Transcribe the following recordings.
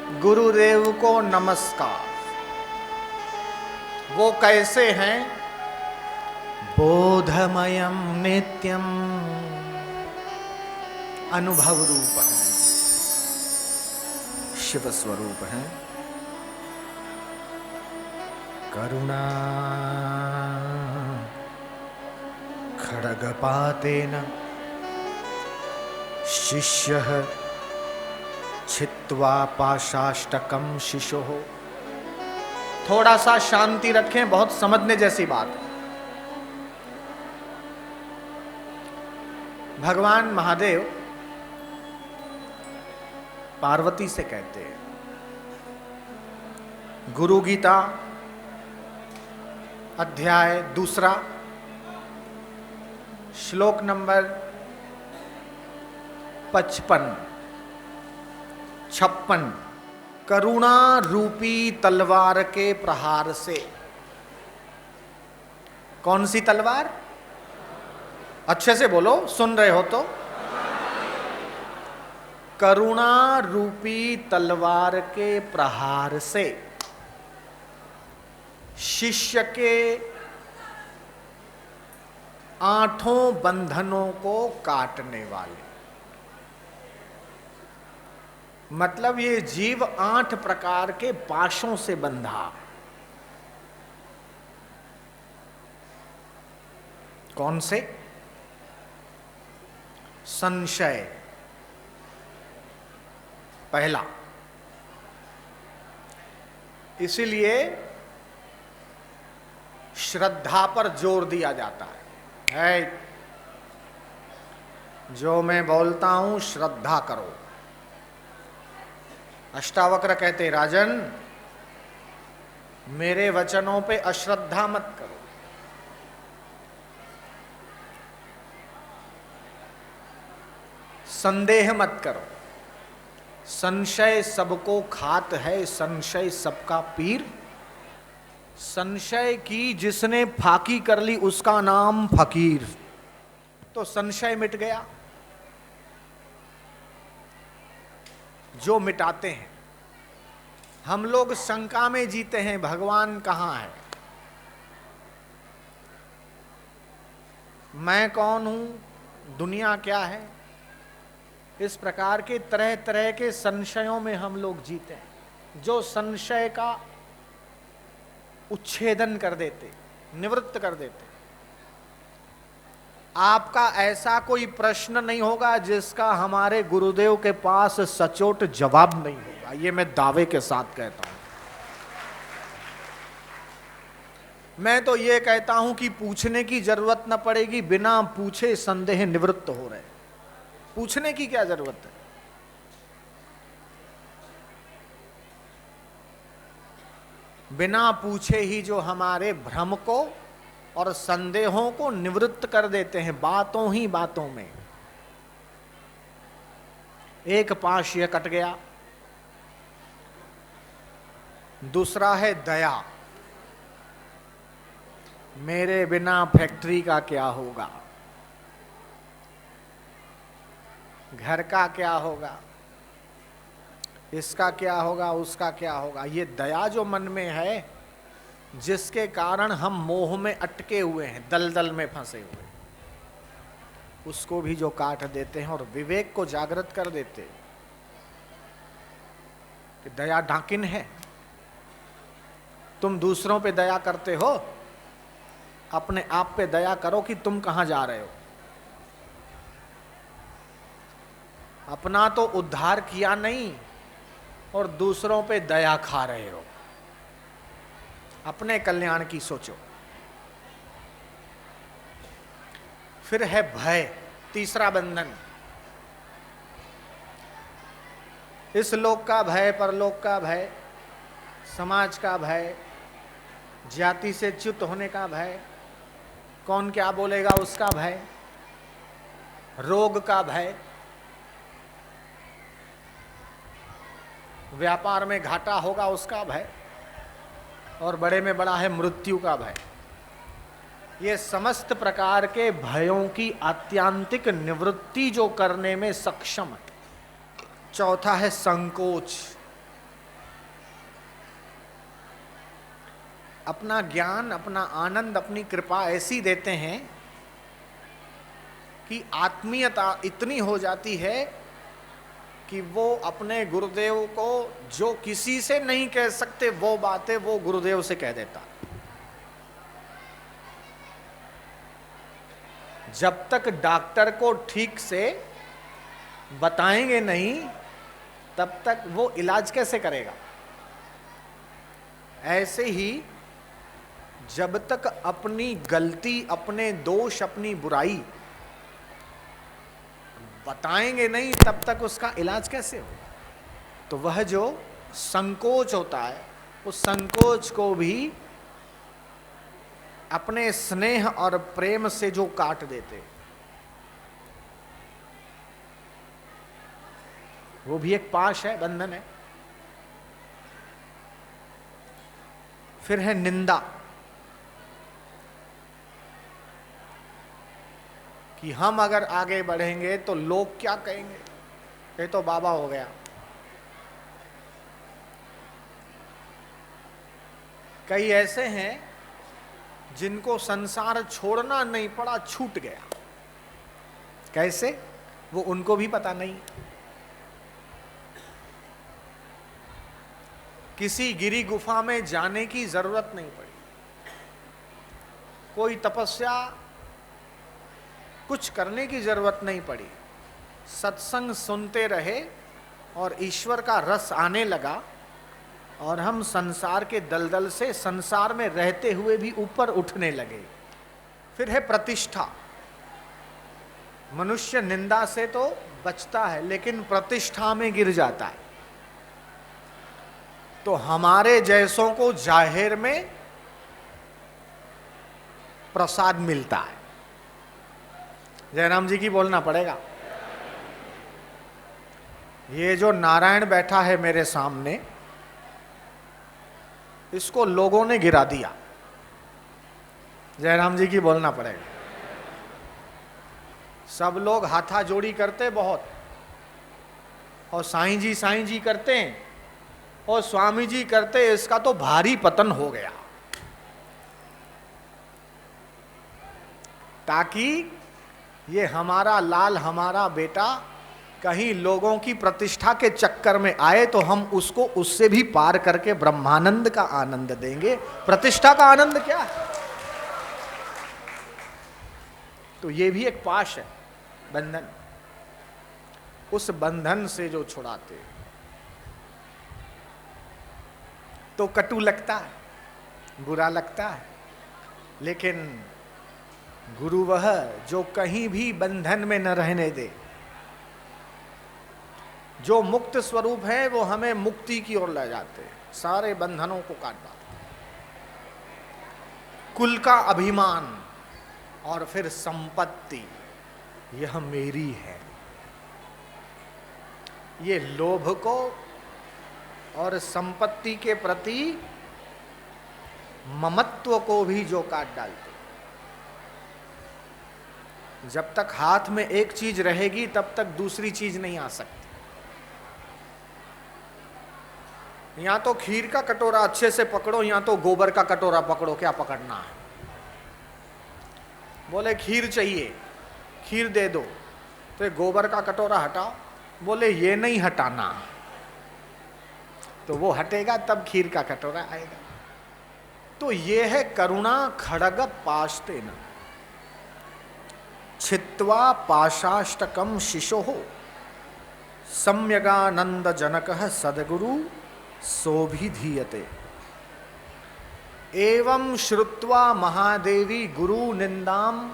गुरुदेव को नमस्कार। वो कैसे हैं? बोधमयम नित्यम, अनुभव रूप है, शिव स्वरूप है। करुणा खड्गपातेन शिष्यः छित्त्वा पाशाष्टकम शिशोः। थोड़ा सा शांति रखें, बहुत समझने जैसी बात है। भगवान महादेव पार्वती से कहते हैं, गुरु गीता अध्याय 2 श्लोक नंबर 56 करुणा रूपी तलवार के प्रहार से। कौन सी तलवार? अच्छे से बोलो, सुन रहे हो तो। करुणा रूपी तलवार के प्रहार से शिष्य के 8 बंधनों को काटने वाले। मतलब ये जीव 8 प्रकार के पाशों से बंधा। कौन से? संशय पहला। इसीलिए श्रद्धा पर जोर दिया जाता है। जो मैं बोलता हूं श्रद्धा करो। अष्टावक्र कहते, राजन मेरे वचनों पे अश्रद्धा मत करो। संदेह मत करो। संशय सबको खात है, संशय सबका पीर। संशय की जिसने फाकी कर ली उसका नाम फकीर। तो संशय मिट गया। जो मिटाते हैं, हम लोग शंका में जीते हैं, भगवान कहाँ है, मैं कौन हूं, दुनिया क्या है। इस प्रकार के तरह तरह के संशयों में हम लोग जीते हैं, जो संशय का उच्छेदन कर देते, निवृत्त कर देते। आपका ऐसा कोई प्रश्न नहीं होगा जिसका हमारे गुरुदेव के पास सचोट जवाब नहीं होगा। ये मैं दावे के साथ कहता हूं। मैं तो ये कहता हूं कि पूछने की जरूरत न पड़ेगी। बिना पूछे संदेह निवृत्त हो रहे। पूछने की क्या जरूरत है? बिना पूछे ही जो हमारे भ्रम को और संदेहों को निवृत्त कर देते हैं, बातों ही बातों में। एक पाश ये कट गया। दूसरा है दया। मेरे बिना फैक्ट्री का क्या होगा, घर का क्या होगा, इसका क्या होगा, उसका क्या होगा। ये दया जो मन में है, जिसके कारण हम मोह में अटके हुए हैं, दलदल में फंसे हुए, उसको भी जो काट देते हैं और विवेक को जागृत कर देते कि दया ढाकिन है। तुम दूसरों पे दया करते हो, अपने आप पे दया करो कि तुम कहां जा रहे हो। अपना तो उद्धार किया नहीं और दूसरों पे दया खा रहे हो। अपने कल्याण की सोचो। फिर है भय, तीसरा बंधन। इस लोक का भय, परलोक का भय, समाज का भय, जाति से च्युत होने का भय, कौन क्या बोलेगा उसका भय, रोग का भय, व्यापार में घाटा होगा उसका भय, और बड़े में बड़ा है मृत्यु का भय। ये समस्त प्रकार के भयों की आत्यांतिक निवृत्ति जो करने में सक्षम है। चौथा है संकोच। अपना ज्ञान, अपना आनंद, अपनी कृपा ऐसी देते हैं कि आत्मीयता इतनी हो जाती है कि वो अपने गुरुदेव को जो किसी से नहीं कह सकते वो बातें वो गुरुदेव से कह देता। जब तक डॉक्टर को ठीक से बताएंगे नहीं तब तक वो इलाज कैसे करेगा। ऐसे ही जब तक अपनी गलती, अपने दोष, अपनी बुराई बताएंगे नहीं तब तक उसका इलाज कैसे हो। तो वह जो संकोच होता है उस संकोच को भी अपने स्नेह और प्रेम से जो काट देते, वो भी एक पाश है, बंधन है। फिर है निंदा, कि हम अगर आगे बढ़ेंगे तो लोग क्या कहेंगे, ये तो बाबा हो गया। कई ऐसे हैं जिनको संसार छोड़ना नहीं पड़ा, छूट गया। कैसे, वो उनको भी पता नहीं। किसी गिरी गुफा में जाने की जरूरत नहीं पड़ी, कोई तपस्या कुछ करने की जरूरत नहीं पड़ी। सत्संग सुनते रहे और ईश्वर का रस आने लगा और हम संसार के दलदल से संसार में रहते हुए भी ऊपर उठने लगे। फिर है प्रतिष्ठा। मनुष्य निंदा से तो बचता है लेकिन प्रतिष्ठा में गिर जाता है। तो हमारे जैसों को जाहिर में प्रसाद मिलता है। जयराम जी की बोलना पड़ेगा। ये जो नारायण बैठा है मेरे सामने, इसको लोगों ने गिरा दिया। जयराम जी की बोलना पड़ेगा। सब लोग हाथा जोड़ी करते बहुत, और साईं जी करते हैं, और स्वामी जी करते, इसका तो भारी पतन हो गया। ताकि ये हमारा लाल, हमारा बेटा कहीं लोगों की प्रतिष्ठा के चक्कर में आए तो हम उसको उससे भी पार करके ब्रह्मानंद का आनंद देंगे। प्रतिष्ठा का आनंद क्या है? तो ये भी एक पाश है, बंधन। उस बंधन से जो छुड़ाते तो कटु लगता है, बुरा लगता है, लेकिन गुरु वह जो कहीं भी बंधन में न रहने दे, जो मुक्त स्वरूप है वो हमें मुक्ति की ओर ले जाते हैं, सारे बंधनों को काट डालते। कुल का अभिमान और फिर संपत्ति, यह मेरी है, ये लोभ को और संपत्ति के प्रति ममत्व को भी जो काट डालते। जब तक हाथ में एक चीज रहेगी तब तक दूसरी चीज नहीं आ सकती। या तो खीर का कटोरा अच्छे से पकड़ो या तो गोबर का कटोरा पकड़ो, क्या पकड़ना है? बोले खीर चाहिए, खीर दे दो, तो ये गोबर का कटोरा हटाओ। बोले ये नहीं हटाना, तो वो हटेगा तब खीर का कटोरा आएगा। तो ये है करुणा खड़ग पाशतेन छित्वा पाशाष्टकम शिशोः सम्यगानंद जनकः सद्गुरु सोभिधीयते। एवं श्रुत्वा महादेवी गुरु निंदाम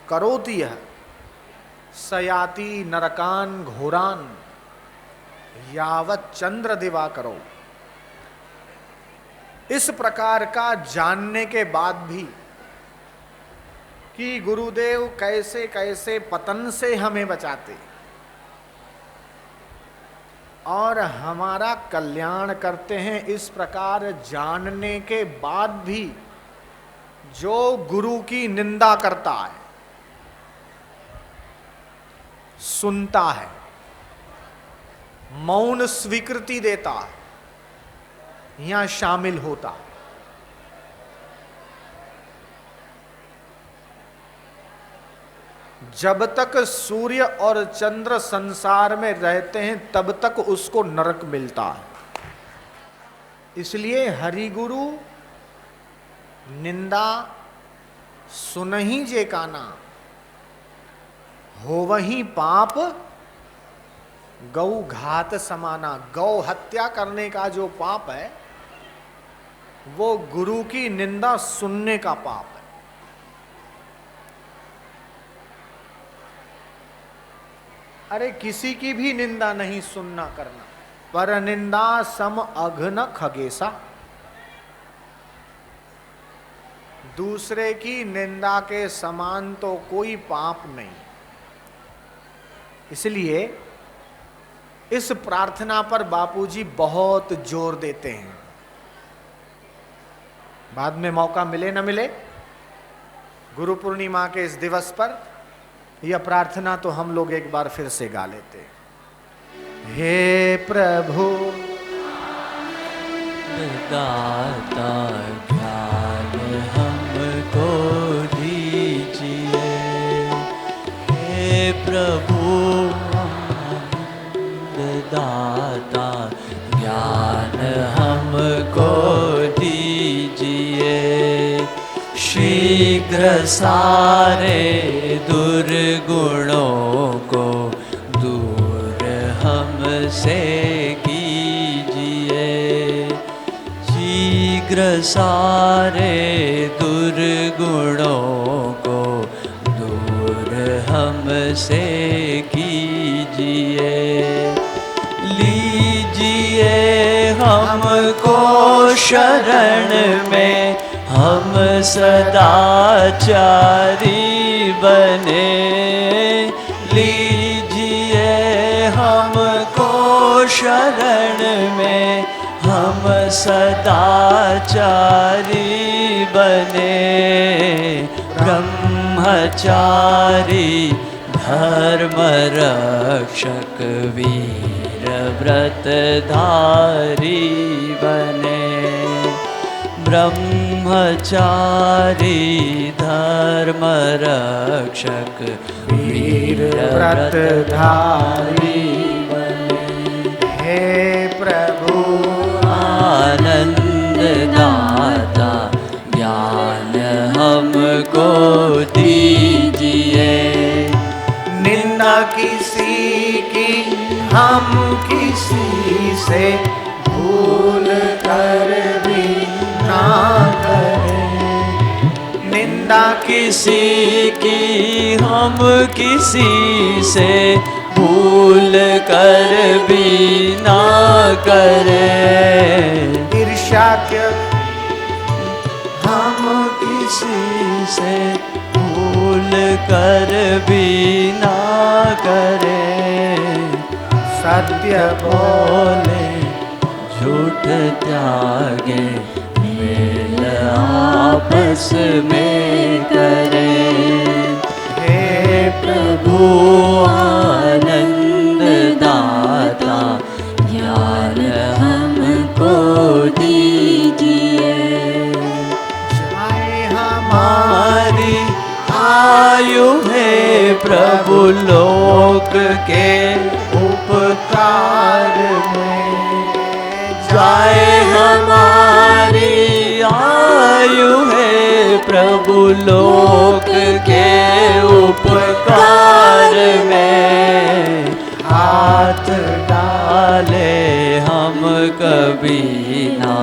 करोति यः सयाति नरकान घोरान यावत् चंद्र दिवाकरो। इस प्रकार का जानने के बाद भी कि गुरुदेव कैसे कैसे पतन से हमें बचाते और हमारा कल्याण करते हैं, इस प्रकार जानने के बाद भी जो गुरु की निंदा करता है, सुनता है, मौन स्वीकृति देता है, यहां शामिल होता है, जब तक सूर्य और चंद्र संसार में रहते हैं तब तक उसको नरक मिलता है। इसलिए हरि गुरु निंदा सुनहि जे काना, हो वही पाप गौ घात समाना। गौ हत्या करने का जो पाप है वो गुरु की निंदा सुनने का पाप है। अरे किसी की भी निंदा नहीं सुनना करना, पर निंदा सम अघन खगेसा। दूसरे की निंदा के समान तो कोई पाप नहीं। इसलिए इस प्रार्थना पर बापूजी बहुत जोर देते हैं। बाद में मौका मिले न मिले, गुरु पूर्णिमा के इस दिवस पर यह प्रार्थना तो हम लोग एक बार फिर से गा लेते हैं। हे प्रभु दाता ज्ञान हमको दीजिए, हे प्रभु दाता ज्ञान हमको दीजिए। शीघ्र सारे दुर्गुणों को दूर हमसे कीजिए। शीघ्र सारे दुर्गुणों को दूर हमसे कीजिए। लीजिए हमको शरण में, हम सदाचारी बने। लीजिए हमको शरण में, हम सदाचारी बने। ब्रह्मचारी धर्म रक्षक वीर व्रतधारी बने। ब्रह्मचारी धर्म रक्षक वीर व्रतधारी बने। हे प्रभु आनंद दाता ज्ञान हमको दीजिए। निंदा किसी की हम किसी से भूल कर भी ना करें। निंदा किसी की हम किसी से भूल कर भी ना करें। ईर्ष्या के हम किसी से भूल कर भी ना करें। सत्य बोले झूठ त्यागे, मेल आपस में करें। हे प्रभु आनंद दाता ज्ञान हमको दीजिए। जाए हमारी आयु है प्रभु लोक के उपकार में। जाए हमारी आयु है प्रभु लोक के उपकार में। हाथ डाले हम कभी ना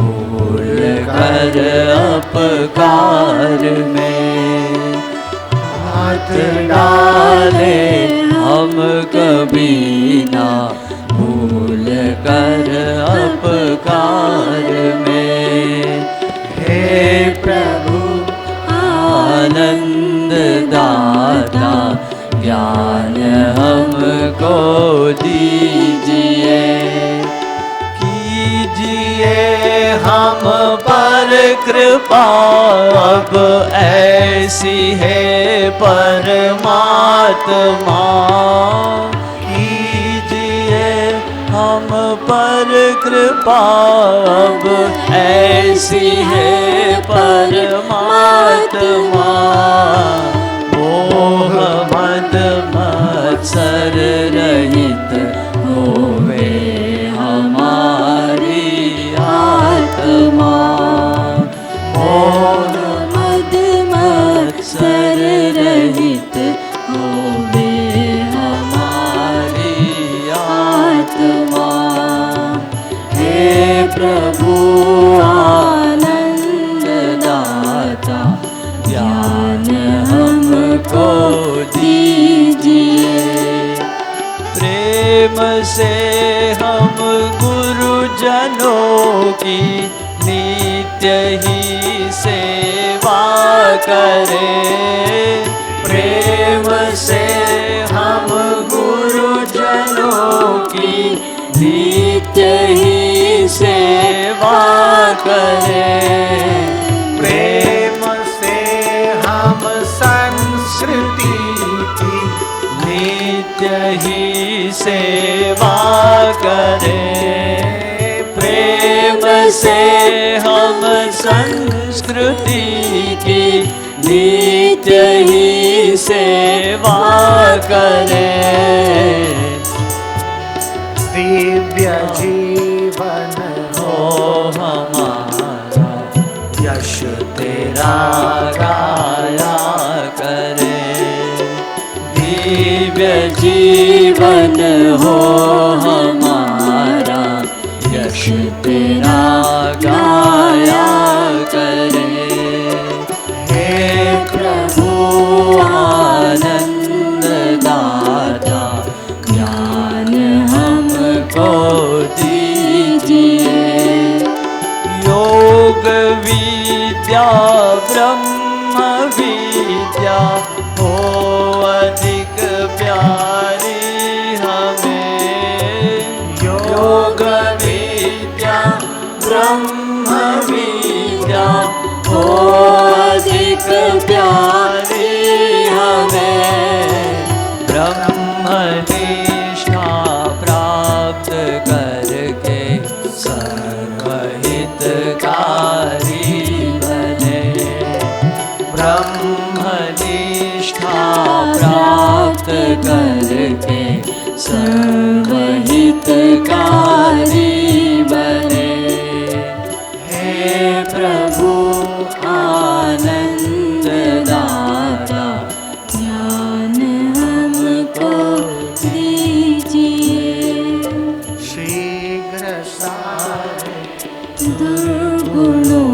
भूल कर अपकार में। हाथ डाले हम कभी ना भूल कर अपकार में। हे प्रभु आनंद दाता ज्ञान हमको दीजिए। कीजिए हम पर कृपा अब ऐसी है परमात्मा। कीजिए हम पर कृपा अब ऐसी है परमात्मा। मोह मद मत्सर रहित होवे हमारी आत्मा। मोह मद मत्सर रहित होवे हमारी आत्मा। हे प्रभु आनंद दाता ज्ञान हमको दीजिए। प्रेम से हम गुरुजनों की नित्य ही सेवा करें। प्रेम से हम गुरुजनों की नित्य ही सेवा करें। प्रेम से हम संस्कृति की नित्य ही सेवा करें। प्रेम से हम संस्कृति की नित्य ही सेवा करें। दिव्य जीवन हो हमारा यश तेरा गाया करें। दिव्य जीवन हो हमारा यश तेरा गाया करें। हे प्रभु आनंद दाता ज्ञान हमको दीजिए। योग विद्या ब्रह्म विद्या हो अधिक प्यारी हमें। योग विद्या ब्रह्म विद्या हो अधिक प्यारी हमें। ब्रह्मनिष्ठा प्राप्त करके सर्वहितकारी बने। ब्रह्मनिष्ठा प्राप्त करके सर्वहितकारी बने। हे प्रभु आनंद दाता ज्ञान हमको दीजिए। शीघ्र सारे दुर्गुणों